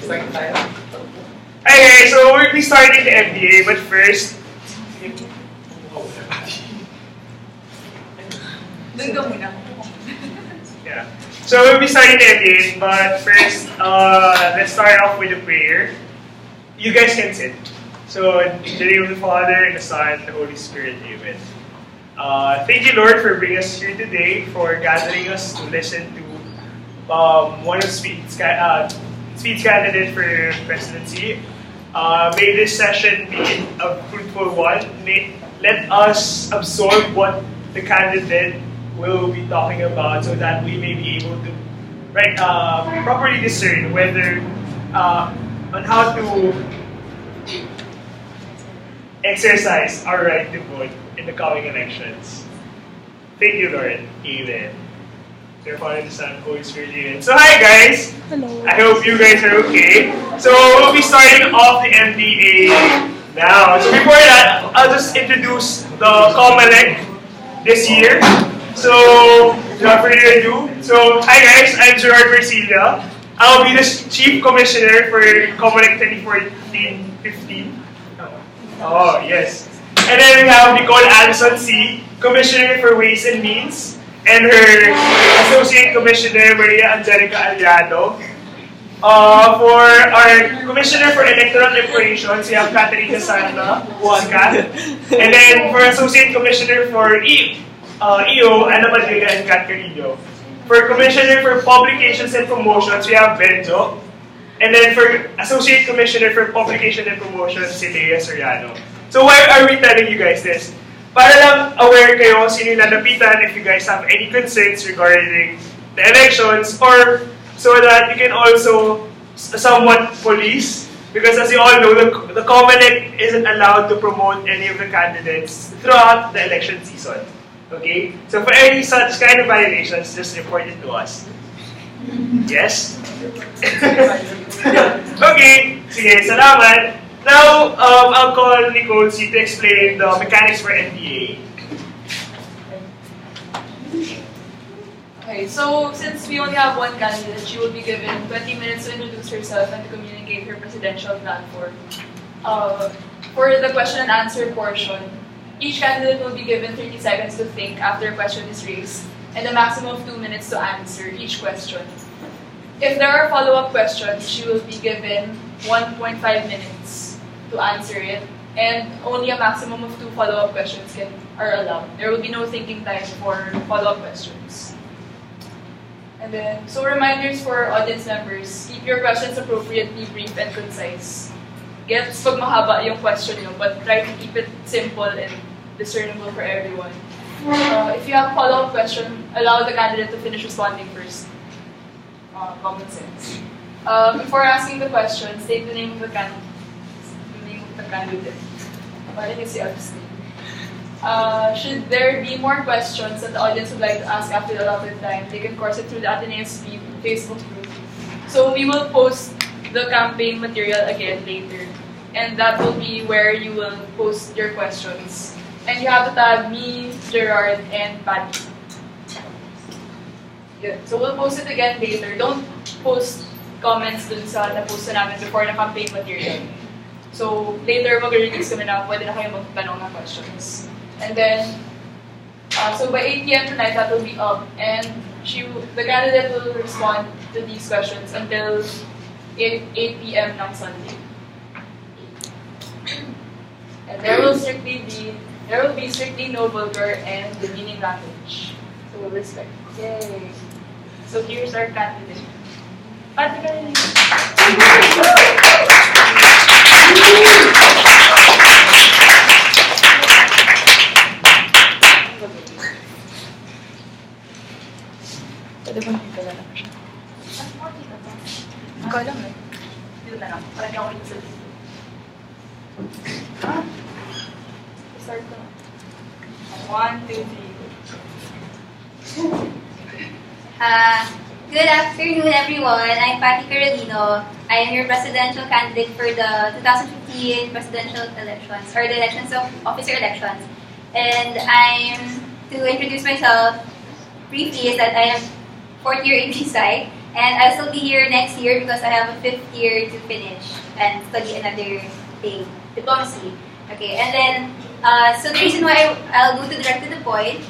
Okay, so we'll be starting the MBA, but first... Yeah. So we'll be starting the MBA, but first, let's start off with a prayer. You guys can sit. So, in the name of the Father, and the Son, and the Holy Spirit, amen. Thank you, Lord, for bringing us here today, for gathering us to listen to one of Speed's candidate for presidency. May this session be a fruitful one. Let us absorb what the candidate will be talking about so that we may be able to properly discern whether on how to exercise our right to vote in the coming elections. Thank you, Lord. Amen. Dear Father, the Son, Holy Spirit, amen. So hi guys! Hello. I hope you guys are okay. So we'll be starting off the MDA now. So before that, I'll just introduce the COMELEC this year. So without further ado, so hi guys, I'm Gerard Versilla. I'll be the Chief Commissioner for COMELEC 2014-15. Oh, yes. And then we have Nicole Alison C., Commissioner for Ways and Means, and her Associate Commissioner, Maria Angelica Aliado. For our Commissioner for Electoral Operations, we have Caterina Santa, Kat. And then for Associate Commissioner for EO, Ana Padilla and Carolino. For Commissioner for Publications and Promotions, we have Benjo. And then for Associate Commissioner for Publication and Promotions, si Lea Soriano. So why are we telling you guys this? Para lang aware kayo sino yung lalapitan if you guys have any concerns regarding the elections, or so that you can also somewhat police. Because as you all know, the COMELEC isn't allowed to promote any of the candidates throughout the election season. Okay? So for any such kind of violations, just report it to us. Yes? Okay, sige, salamat. Now, I'll call Nicole C to explain the mechanics for NDA. Okay, so since we only have one candidate, she will be given 20 minutes to introduce herself and to communicate her presidential platform. For the question and answer portion, each candidate will be given 30 seconds to think after a question is raised, and a maximum of 2 minutes to answer each question. If there are follow-up questions, she will be given 1.5 minutes to answer it, and only a maximum of 2 follow-up questions are allowed. There will be no thinking time for follow-up questions. And then, so reminders for audience members, keep your questions appropriately brief and concise. Gets pag mahaba yung question nyo, but try to keep it simple and discernible for everyone. If you have a follow-up question, allow the candidate to finish responding first. Common sense. Before asking the question, state the name of the candidate. What is the should there be more questions that the audience would like to ask after the allotted time, they can course it through the Ateneo's Facebook group. So we will post the campaign material again later, and that will be where you will post your questions. And you have to tag me, Gerard, and Patty. Yeah. So we'll post it again later. Don't post comments dun sa na-post na namin before the campaign material. So later mag-release kami na pwede na kayo magtanong ng questions. And then, so by 8 p.m. tonight, that will be up. And the candidate will respond to these questions until 8 p.m. ng Sunday. And there will be strictly no vulgar and demeaning language. So respect. Yay. So here's our candidate. Pati Carolino. Pwede bang dito na lang siya? Ikaw lang eh. Dito na lang. Parang ako dito sa dito. Start ko. 1, 2, 3. Good afternoon, everyone. I'm Patty Carolino. I am your presidential candidate for the 2015 presidential elections, or the elections of officer elections. And to introduce myself briefly, is that I am fourth year in PSI, And I'll still be here next year because I have a 5th year to finish and study another thing, diplomacy. Okay, and then, so the reason why I'll go direct to the point.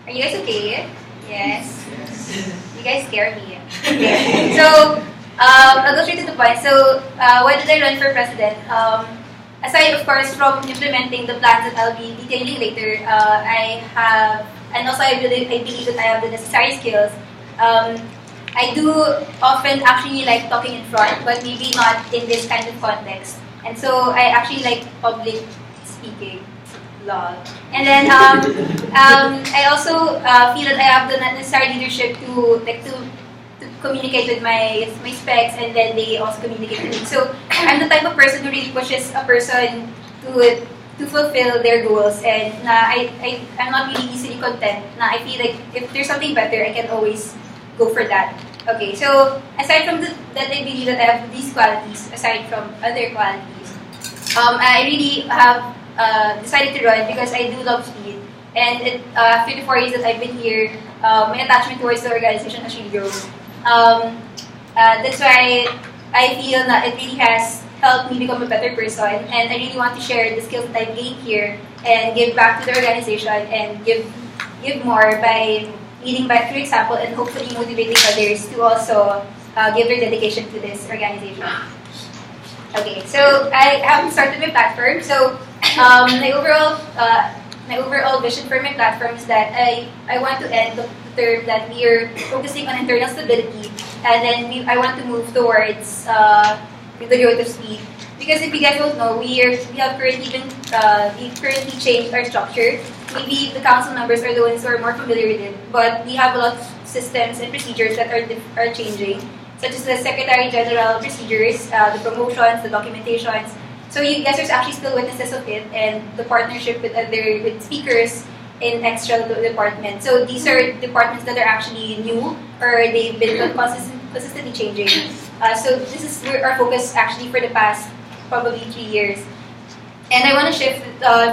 Are you guys okay? Yes. You guys scare me. Okay. So, I'll go straight to the point. So, why did I run for president? Aside, of course, from implementing the plans that I'll be detailing later, I have, and also I believe that I have the necessary skills. I do often actually like talking in front, but maybe not in this kind of context. And so I actually like public speaking. Lol. And then I also feel that I have the necessary leadership to communicate with my specs, and then they also communicate with me. So I'm the type of person who really pushes a person to fulfill their goals, and I'm not really easily content. I feel like if there's something better, I can always go for that. Okay, so aside from that, I believe that I have these qualities, aside from other qualities. I really have decided to run because I do love speed, and after the 4 years that I've been here, my attachment towards the organization has really grown. That's why I feel that it really has helped me become a better person, and I really want to share the skills that I've gained here and give back to the organization and give more by leading by through example and hopefully motivating others to also give their dedication to this organization. Okay, so I haven't started my platform. So my overall vision for my platform is that I want to end the term that we are focusing on internal stability, and then I want to move towards the growth of speed. Because if you guys don't know, we currently changed our structure. Maybe the council members are the ones who are more familiar with it, but we have a lot of systems and procedures that are changing, such as the Secretary General procedures, the promotions, the documentations. So you guys are actually still witnesses of it, and the partnership with speakers in extra departments. So these are departments that are actually new, or they've been consistently changing. So this is our focus actually for the past probably 3 years. And I want to shift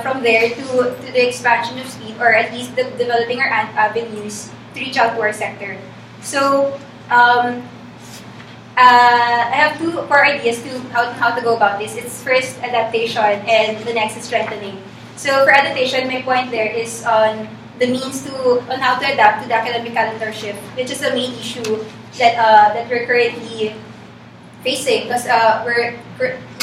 from there to the expansion of speed, or at least developing our avenues to reach out to our sector. So I have 2 core ideas to how to go about this. It's first adaptation, and the next is strengthening. So for adaptation, my point there is on the means on how to adapt to the academic calendar shift, which is the main issue that we're currently facing, because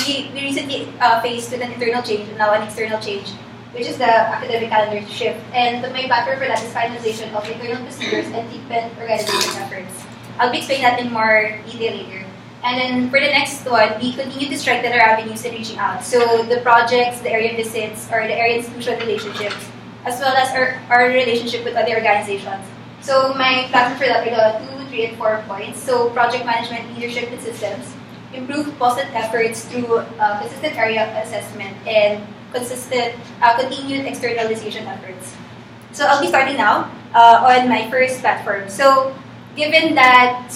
we recently faced with an internal change and now an external change, which is the academic calendar shift. And my platform for that is finalization of internal procedures and deepened organization efforts. I'll be explaining that in more detail later. And then for the next one, we continue to strengthen our avenues in reaching out. So the projects, the area visits, or the area institutional relationships, as well as our relationship with other organizations. So my platform for that are the 2, 3, and 4 points. So project management, leadership, and systems. Improve positive efforts through consistent area assessment and consistent continued externalization efforts. So I'll be starting now on my first platform. So given that,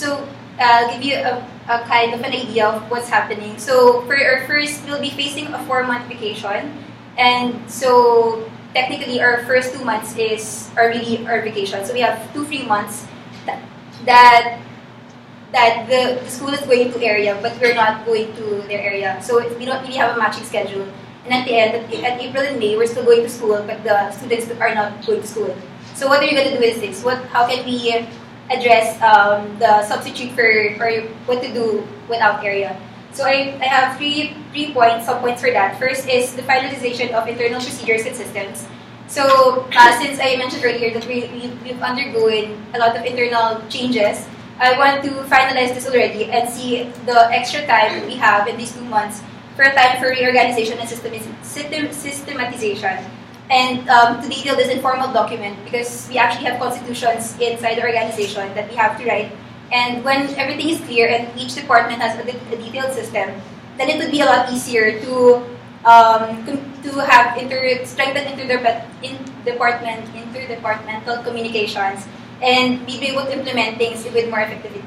I'll give you a kind of an idea of what's happening. So for our first, we'll be facing a 4-month vacation, and so technically our first 2 months are really our vacation. So we have 2 free months that the school is going to area, but we're not going to their area. So we don't really have a matching schedule. And at the end, at April and May, we're still going to school, but the students are not going to school. So what are you going to do with this? How can we address the substitute or what to do without area? So I have three some points for that. First is the finalization of internal procedures and systems. So since I mentioned earlier that we've undergone a lot of internal changes, I want to finalize this already and see the extra time we have in these 2 months for a time for reorganization and systematization. And to detail this informal document, because we actually have constitutions inside the organization that we have to write. And when everything is clear and each department has a detailed system, then it would be a lot easier to have strengthened interdepartmental communications and be able to implement things with more effectivity.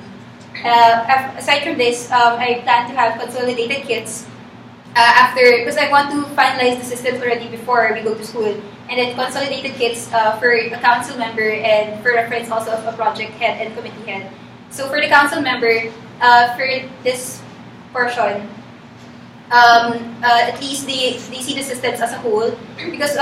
Aside from this, I plan to have consolidated kits because I want to finalize the systems already before we go to school, and then consolidated kits for a council member and for reference also of a project head and committee head. So for the council member, for this portion, at least they see the systems as a whole, because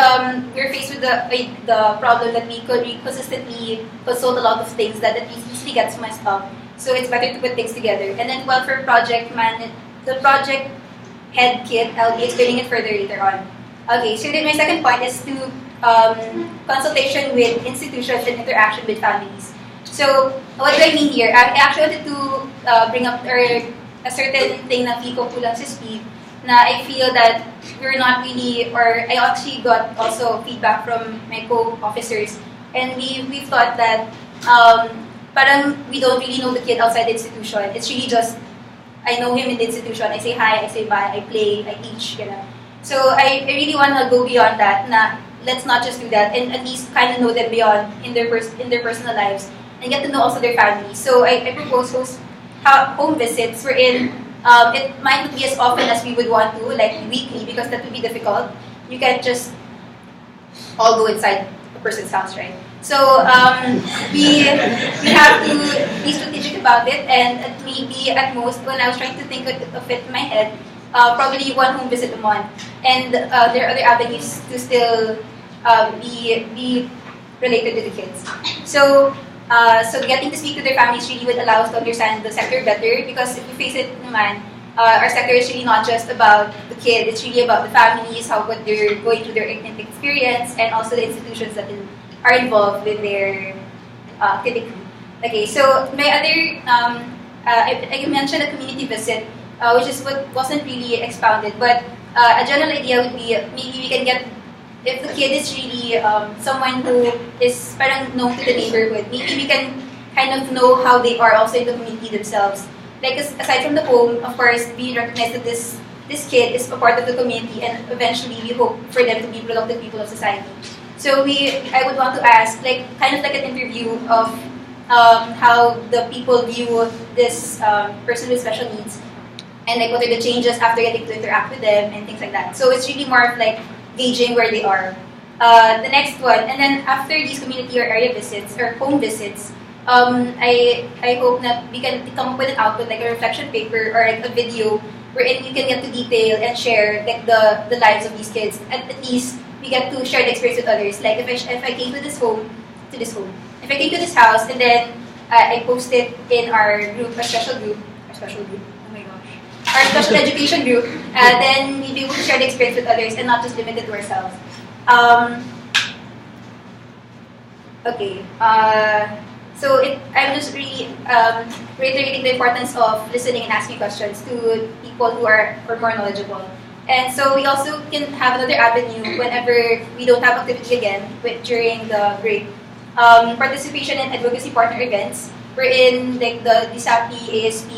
we're faced with the problem that we could consistently consult a lot of things that at least easily gets messed up. So it's better to put things together. And then, well, for the project head kit, I'll be explaining it further later on. Okay, so then my second point is to consultation with institutions and interaction with families. So what do I mean here? I actually wanted to bring up a certain thing na feel ko kulang sa speed, na I feel that we're not really, or I actually got also feedback from my co-officers, and we thought that parang we don't really know the kid outside the institution. It's really just, I know him in the institution, I say hi, I say bye, I play, I teach, you know. So I really want to go beyond that, na let's not just do that, and at least kind of know them beyond in their personal lives, and get to know also their families. So I propose home visits wherein it might not be as often as we would want to, like weekly, because that would be difficult. You can't just all go inside a person's house, right? So we have to be strategic about it, and maybe at most, when I was trying to think of it in my head, probably one home visit a month, and there are other avenues to still be related to the kids. So getting to speak to their families really would allow us to understand the sector better, because if we face it naman, our sector is really not just about the kid, it's really about the families, what they're going through their experience, and also the institutions that are involved with their activity. Okay, so my other, I mentioned a community visit, which is what wasn't really expounded, but a general idea would be maybe we can get, if the kid is really someone who is parang known to the neighborhood, maybe we can kind of know how they are also in the community themselves. Like aside from the home, of course, we recognize that this kid is a part of the community, and eventually we hope for them to be productive people of society. So I would want to ask, like kind of like an interview of how the people view this person with special needs, and like what are the changes after getting to interact with them and things like that. So it's really more of like gauging where they are. The next one, and then after these community or area visits or home visits, I hope that we can come up with an output like a reflection paper or like a video wherein you can get to detail and share like the lives of these kids. At least we get to share the experience with others. Like if I came to this home, if I came to this house and then I posted in our special group, oh my gosh, our special education group, then we'd be able to share the experience with others and not just limit it to ourselves. Okay. So I'm just really reiterating the importance of listening and asking questions to people who are more knowledgeable. And so we also can have another avenue whenever we don't have activity again during the break. Participation in advocacy partner events, wherein like the DISAPI, ASP,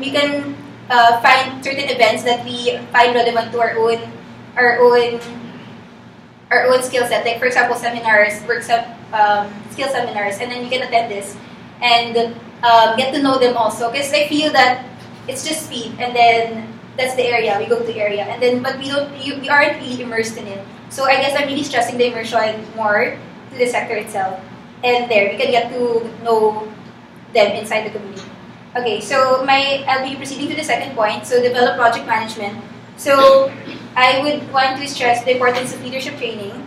we can find certain events that we find relevant to our own skill set. Like for example, seminars, workshop, skill seminars, and then we can attend this and get to know them also. Because I feel that it's just speed, and then that's the area, we go to area, and then but we aren't really immersed in it. So I guess I'm really stressing the immersion more to the sector itself, and there we can get to know them inside the community. Okay, so I'll be proceeding to the second point. So develop project management. So I would want to stress the importance of leadership training.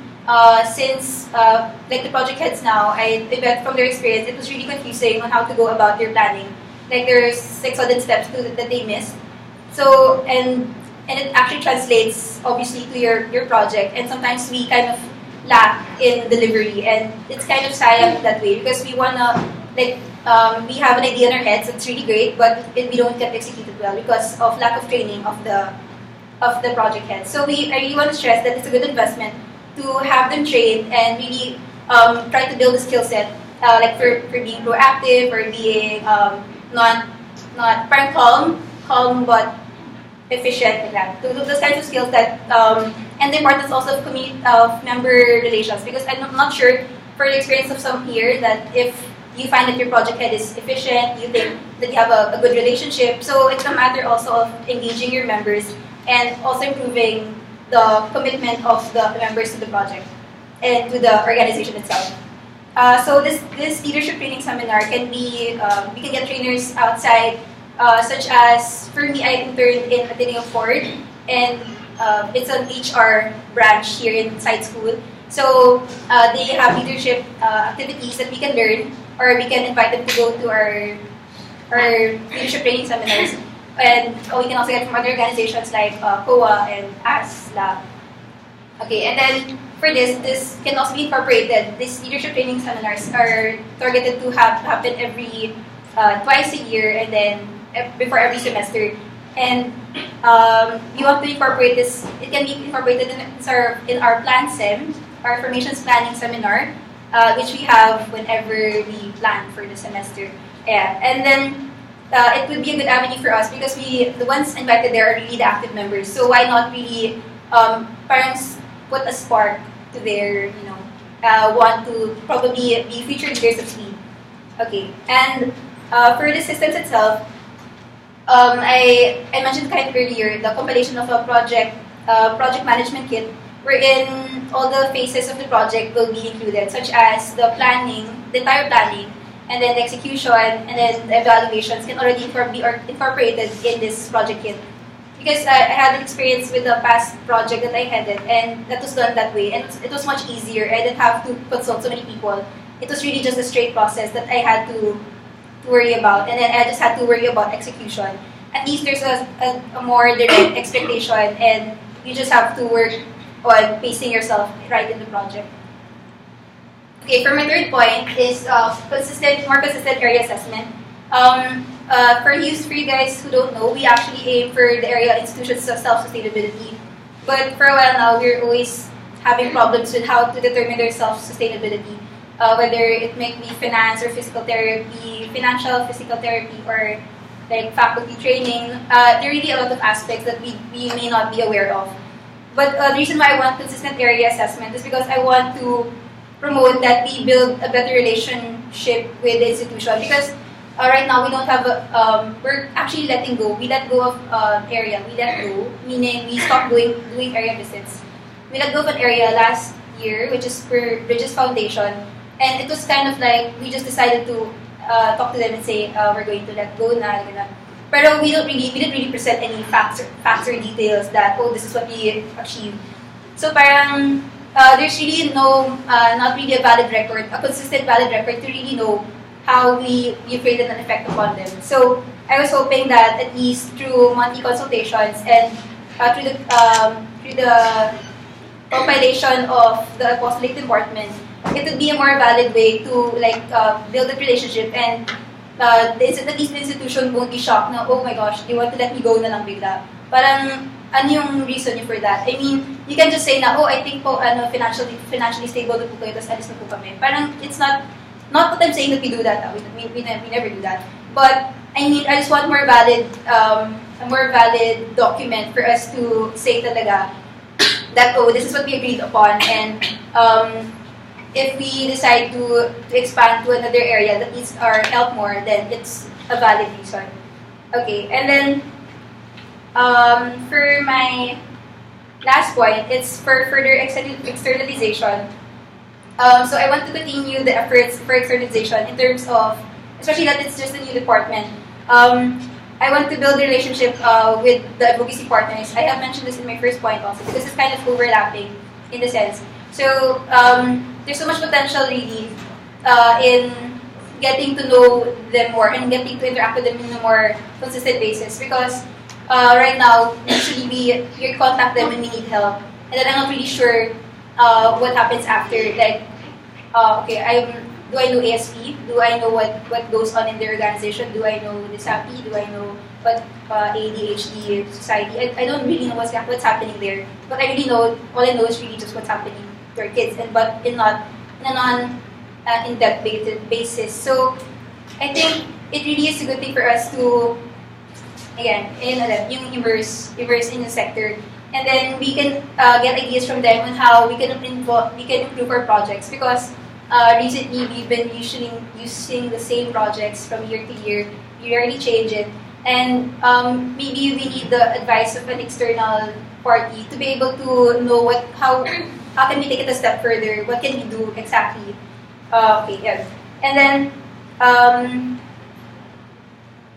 Since like the project heads now, I bet from their experience, it was really confusing on how to go about their planning. Like there's 600 steps that they missed. So and it actually translates obviously to your project, and sometimes we kind of lack in delivery, and it's kind of sayang that way because we wanna like we have an idea in our heads that's really great, but we don't get executed well because of lack of training of the project heads. So I really want to stress that it's a good investment to have them trained and really try to build a skill set, like for being proactive or being not parang calm but efficient, like that. Those kinds of skills that and the importance also of member relations, because I'm not sure for the experience of some here that if you find that your project head is efficient, you think that you have a good relationship. So it's a matter also of engaging your members and also improving the commitment of the members to the project and to the organization itself. So this leadership training seminar can be, we can get trainers outside, such as, for me, I interned in Ateneo Ford, and it's an HR branch here inside school. So they have leadership activities that we can learn, or we can invite them to go to our leadership training seminars. And we can also get from other organizations like COA and ASLA. Okay, and then for this can also be incorporated. These leadership training seminars are targeted to happen every twice a year, and then before every semester. And we want to incorporate this. It can be incorporated in our plan sem, our formations planning seminar, which we have whenever we plan for the semester. Yeah, and then it would be a good avenue for us because the ones invited there are really the active members. So why not really parents put a spark to their, want to probably be future leaders of SLEED. Okay, and for the systems itself, I mentioned kind of earlier the compilation of a project management kit, wherein all the phases of the project will be included, such as the planning, the entire planning, and then the execution, and then the evaluations can already be incorporated in this project kit. Because I had an experience with the past project that I headed, and that was done that way, and it was much easier. I didn't have to consult so many people. It was really just a straight process that I had to worry about, and then I just had to worry about execution. At least there's a more direct expectation, and you just have to work on pacing yourself right in the project. Okay, for my third point is more consistent area assessment. For you guys who don't know, we actually aim for the area institutions of self-sustainability. But for a while now, we're always having problems with how to determine their self-sustainability. Whether it may be finance or physical therapy, financial physical therapy, or like faculty training. There are really a lot of aspects that we may not be aware of. But the reason why I want consistent area assessment is because I want to promote that we build a better relationship with the institution. Because right now we don't have we're actually letting go. We let go of area. We let go, meaning we stopped doing area visits. We let go of an area last year, which is for Bridges Foundation, and it was kind of like we just decided to talk to them and say we're going to let go na. Pero we didn't really present any facts or details that this is what we achieved. So parang there's really not really a valid record, a consistent valid record to really know how we created an effect upon them. So I was hoping that at least through monthly consultations and through the compilation of the apostolic department, it would be a more valid way to build a relationship, and at least the institution won't be shocked na, oh my gosh, they want to let me go na lang bigla. Parang, ano yung reason niyo for that? I mean, you can just say na, I think po, financially stable na po kayo, tapos alis na po kami. Parang, it's not that I'm saying that we do that. We never do that. But, I mean, I just want a more valid document for us to say talaga that, this is what we agreed upon, and if we decide to expand to another area that needs our help more, then it's a valid reason. Okay, and then for my last point, it's for further externalization. So I want to continue the efforts for externalization in terms of, especially that it's just a new department. I want to build a relationship with the advocacy partners. I have mentioned this in my first point also, because it's kind of overlapping in the sense. So there's so much potential really in getting to know them more and getting to interact with them in a more consistent basis, because right now usually we contact them when we need help, and then I'm not really sure what happens after. Like, do I know ASP? Do I know what goes on in their organization? Do I know the SAPI? Do I know what ADHD society? I don't really know what's happening there, but I really know, all I know is really just what's happening to our kids, but in a non-in-depth basis. So I think it really is a good thing for us to, again, immerse in the sector, and then we can get ideas from them on how we can improve our projects, because recently we've been using the same projects from year to year. We rarely change it, and maybe we need the advice of an external party to be able to know how can we take it a step further, what can we do exactly. Okay, yeah. And then, um,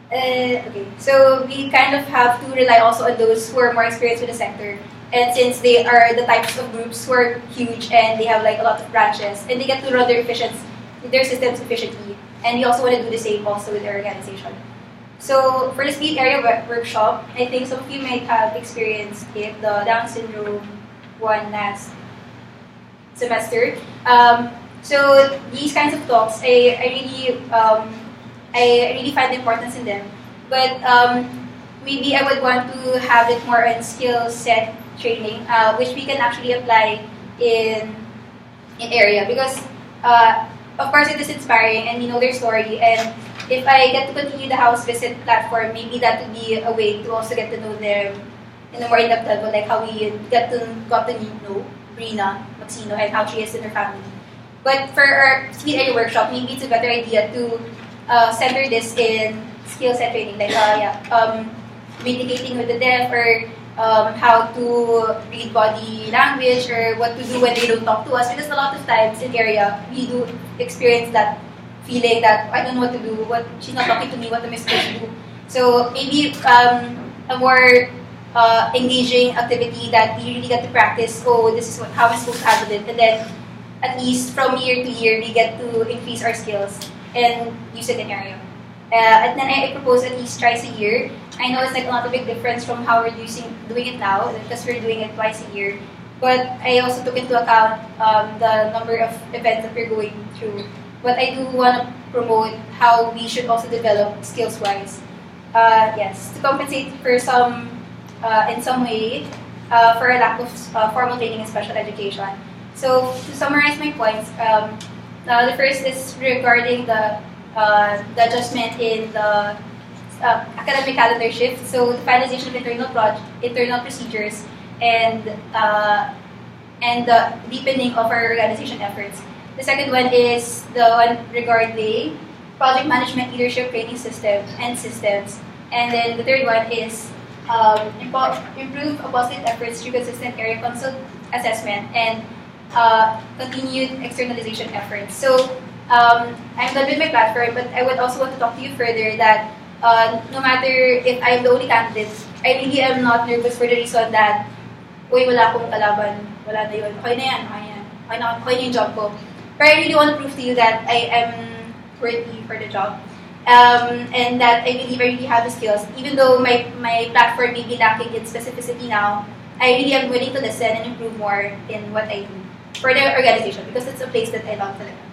okay, so we kind of have to rely also on those who are more experienced with the sector. And since they are the types of groups who are huge and they have like a lot of branches, and they get to run their systems efficiently. And we also want to do the same also with our organization. So for the speed area workshop, I think some of you might have experienced it, the Down syndrome one last semester. So these kinds of talks, I really find the importance in them. But maybe I would want to have it more on skill set training, which we can actually apply in area because of course it is inspiring and we know their story, and if I get to continue the house visit platform, maybe that would be a way to also get to know them in a more in-depth level, like how we got to know Brina Maxino and how she is in her family. But for our speed area workshop, maybe it's a better idea to center this in skill set training, like communicating with the deaf, or how to read body language, or what to do when they don't talk to us. Because a lot of times in area, we do experience that feeling that I don't know what to do, what she's not talking to me, what am I supposed to do? So maybe a more engaging activity that we really get to practice. Oh, this is how I'm supposed to handle it, and then at least from year to year, we get to increase our skills and use it in area. And then I propose at least twice a year. I know it's like not a big difference from how we're doing it now because we're doing it twice a year. But I also took into account the number of events that we're going through. But I do want to promote how we should also develop skills-wise. Yes, to compensate for in some way, for a lack of formal training and special education. So to summarize my points, the first is regarding the adjustment in the academic calendar shift. So the finalization of internal procedures and the deepening of our organization efforts. The second one is the one regarding project management leadership training systems. And then the third one is improve apostolate efforts through consistent area consult assessment and continued externalization efforts. So I'm done with my platform, but I would also want to talk to you further that no matter if I'm the only candidate, I really am not nervous for the reason that, uy, wala akong kalaban, wala na yun, okay na yan, okay na yung job ko. But I really want to prove to you that I am worthy for the job. And that I believe I really have the skills. Even though my platform may be lacking in specificity now, I really am willing to listen and improve more in what I do for the organization because it's a place that I love talaga.